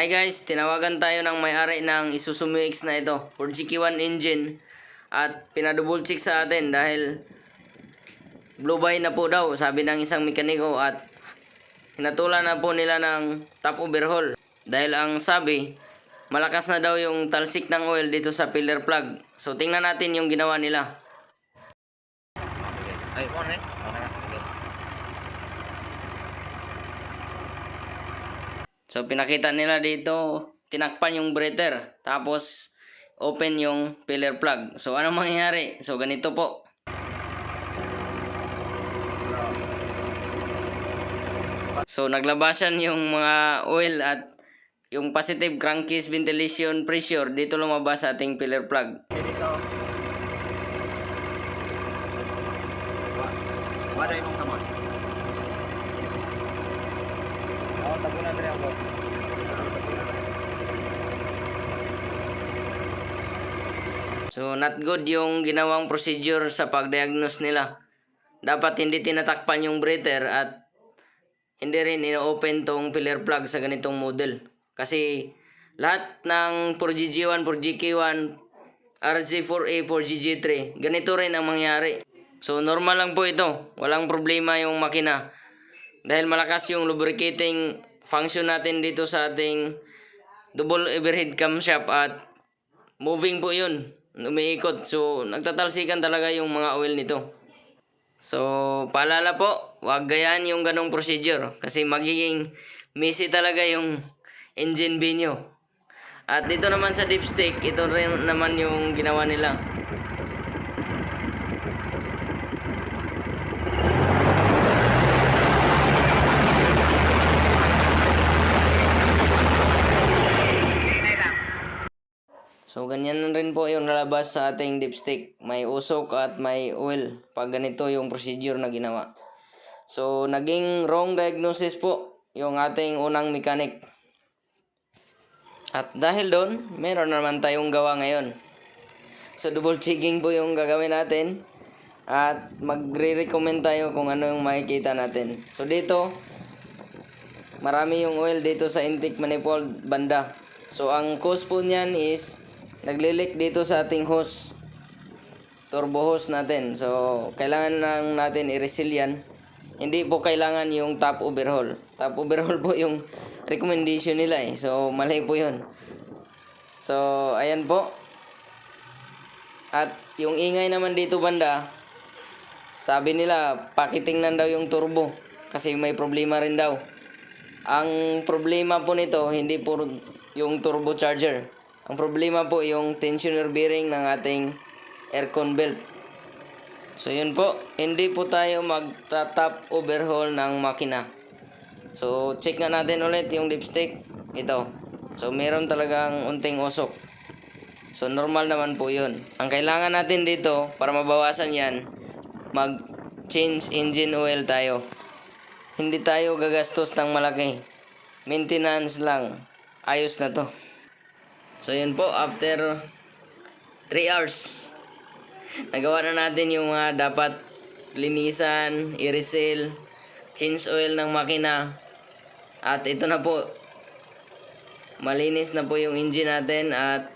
Hi guys, tinawagan tayo ng may-ari ng Isuzu MU-X na ito for GK1 engine at pinadouble check sa atin dahil blue by na po daw sabi ng isang mekaniko at hinatulan na po nila ng top overhaul dahil ang sabi malakas na daw yung talsik ng oil dito sa pillar plug. So tingnan natin yung ginawa nila. Ay, on eh. So pinakita nila dito, tinakpan yung breather, tapos open yung pillar plug. So anong mangyayari? So ganito po. So naglabasan yung mga oil at yung positive crankcase ventilation pressure dito lumabas sa ating pillar plug. Waday mong kamot. Tagunan rin ako. So not good yung ginawang procedure sa pag-diagnose nila. Dapat hindi tinatakpan yung breather at hindi rin ino-open tong pillar plug sa ganitong model. Kasi lahat ng 4GG1, 4GK1, RC4A, 4GG3, ganito rin ang mangyari. So normal lang po ito. Walang problema yung makina. Dahil malakas yung lubricating function natin dito sa ating double overhead camshaft at moving po yun. Umiikot. So nagtatalsikan talaga yung mga oil nito. So paalala po, huwag gayaan yung ganong procedure. Kasi magiging messy talaga yung engine bay nyo. At dito naman sa dipstick, ito rin naman yung ginawa nila. So ganyan na rin po yung nalabas sa ating dipstick. May usok at may oil pag ganito yung procedure na ginawa. So naging wrong diagnosis po yung ating unang mechanic. At dahil doon, meron naman tayong gawa ngayon. So double checking po yung gagawin natin. At magre-recommend tayo kung ano yung makikita natin. So dito, marami yung oil dito sa intake manifold banda. So ang cause po niyan is naglilik dito sa ating hose, turbo hose natin. So kailangan lang natin i-reseal yan. Hindi po kailangan yung top overhaul. Top overhaul po yung recommendation nila eh. So mali po yun. So ayan po. At yung ingay naman dito banda, sabi nila pakitingnan daw yung turbo kasi may problema rin daw. Ang problema po nito hindi po yung turbocharger. Ang problema po yung tensioner bearing ng ating aircon belt. So yun po, hindi po tayo magta-top overhaul ng makina. So check nga natin ulit yung dipstick. Ito. So meron talagang unting usok. So normal naman po yun. Ang kailangan natin dito para mabawasan yan, mag-change engine oil tayo. Hindi tayo gagastos ng malaki. Maintenance lang. Ayos na to. So yun po, after 3 hours, nagawa na natin yung mga dapat linisan, i-reseal, change oil ng makina. At ito na po, malinis na po yung engine natin at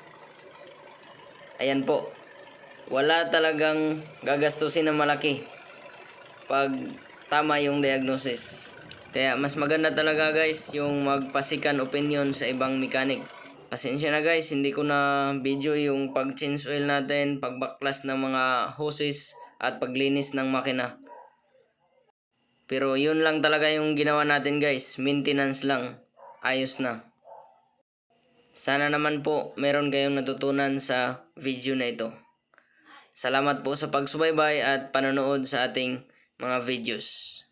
ayan po, wala talagang gagastusin na malaki pag tama yung diagnosis. Kaya mas maganda talaga guys yung magpasikan opinion sa ibang mechanic. Pasensya na guys, hindi ko na video yung pag-change oil natin, pagbaklas ng mga hoses at paglinis ng makina. Pero yun lang talaga yung ginawa natin guys, maintenance lang, ayos na. Sana naman po meron kayong natutunan sa video na ito. Salamat po sa pagsubaybay at panonood sa ating mga videos.